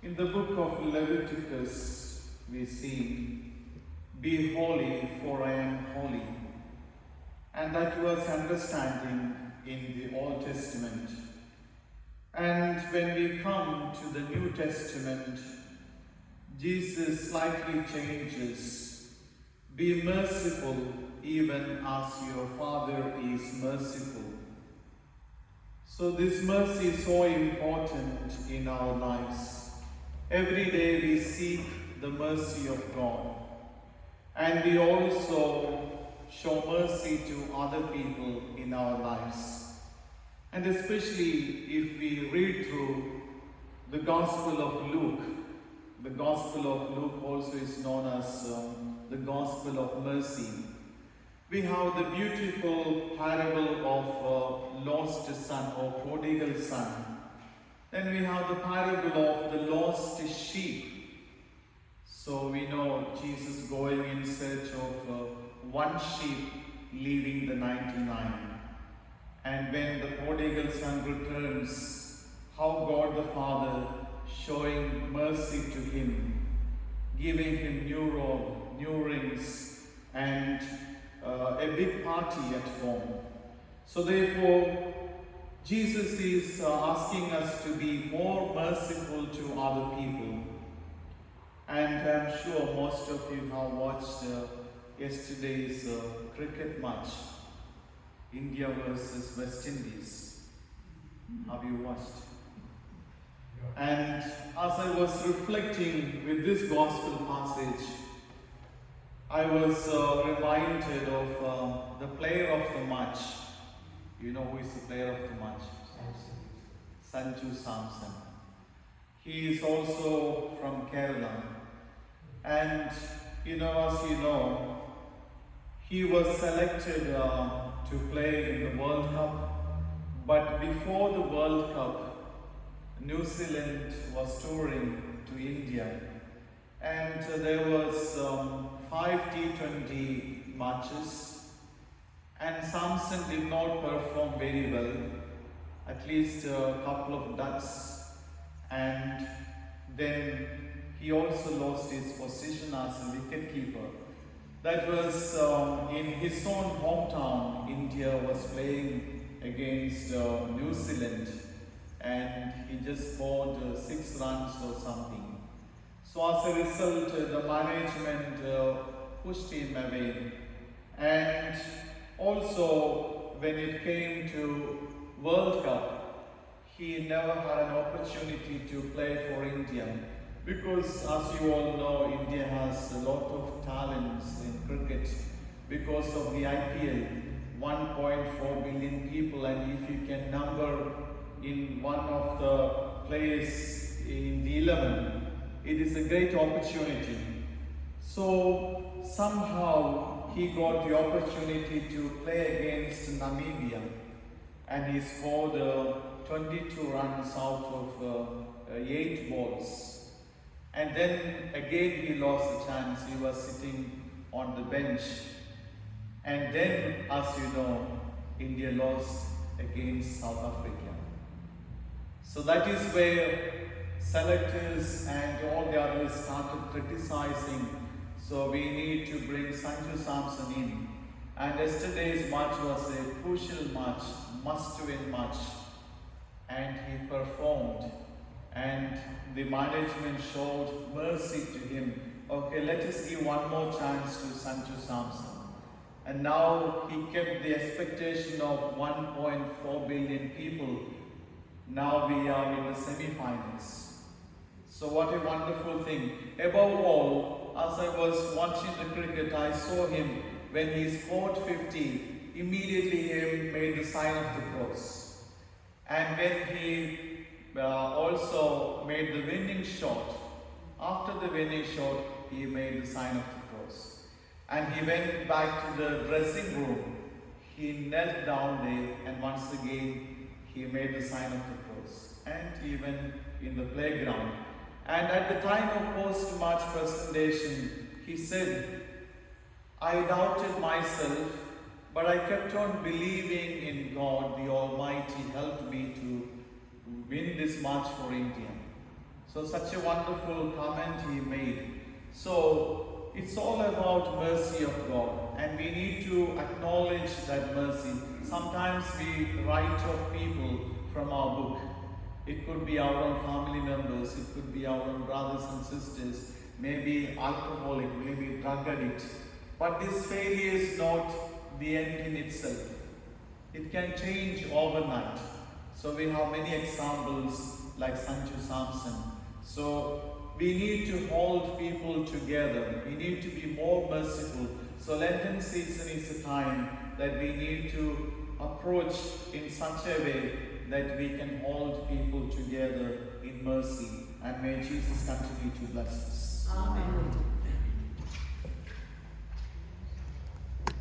In the book of Leviticus, we see, "Be holy, for I am holy." And that was understanding in the Old Testament. And when we come to the New Testament, Jesus slightly changes. "Be merciful, even as your Father is merciful." So this mercy is so important in our lives. Every day we seek the mercy of God. And we also show mercy to other people in our lives. And especially if we read through the Gospel of Luke. The Gospel of Luke also is known as the Gospel of Mercy. We have the beautiful parable of lost son or prodigal son. Then we have the parable of the lost sheep. So we know Jesus going in search of one sheep, leaving the 99. And when the prodigal son returns, how God the Father showing mercy to him, giving him new robe, new rings, and a big party at home. So therefore, Jesus is asking us to be more merciful to other people. And I'm sure most of you have watched yesterday's cricket match, India versus West Indies. Have you watched? And as I was reflecting with this gospel passage, I was reminded of the player of the match. You know who is the player of the match? Sanju Samson. He is also from Kerala. And as you know, he was selected to play in the World Cup. But before the World Cup, New Zealand was touring to India. And there was 5 T20 matches, and Samson did not perform very well, at least a couple of ducks, and then he also lost his position as a wicketkeeper. That was in his own hometown. India was playing against New Zealand, and he just scored 6 runs or something. So as a result, the management pushed him away. And also, when it came to World Cup, he never had an opportunity to play for India. Because as you all know, India has a lot of talents in cricket. Because of the IPL, 1.4 billion people, and if you can number in one of the players in the 11, it is a great opportunity. So somehow he got the opportunity to play against Namibia, and he scored 22 runs out of 8 balls. And then again he lost the chance. He was sitting on the bench. And then, as you know, India lost against South Africa. So that is where selectors and all the others started criticizing. So we need to bring Sanju Samson in. And yesterday's match was a crucial match, must-win match. And he performed. And the management showed mercy to him. Okay, let us give one more chance to Sanju Samson. And now he kept the expectation of 1.4 billion people. Now we are in the semi-finals. So what a wonderful thing. Above all, as I was watching the cricket, I saw him when he scored 50, immediately he made the sign of the cross. And when he also made the winning shot, after the winning shot, he made the sign of the cross. And he went back to the dressing room. He knelt down there, and once again, he made the sign of the cross. And even in the playground. And at the time of post-match presentation, he said, "I doubted myself, but I kept on believing in God. The Almighty helped me to win this match for India." So such a wonderful comment he made. So it's all about mercy of God, and we need to acknowledge that mercy. Sometimes we write off people from our book. It could be our own family members, it could be our own brothers and sisters, maybe alcoholic, maybe drug addict. But this failure is not the end in itself. It can change overnight. So we have many examples like Sanju Samson. So we need to hold people together. We need to be more merciful. So Lenten season is a time that we need to approach in such a way that we can hold people together in mercy. And may Jesus continue to bless us. Amen.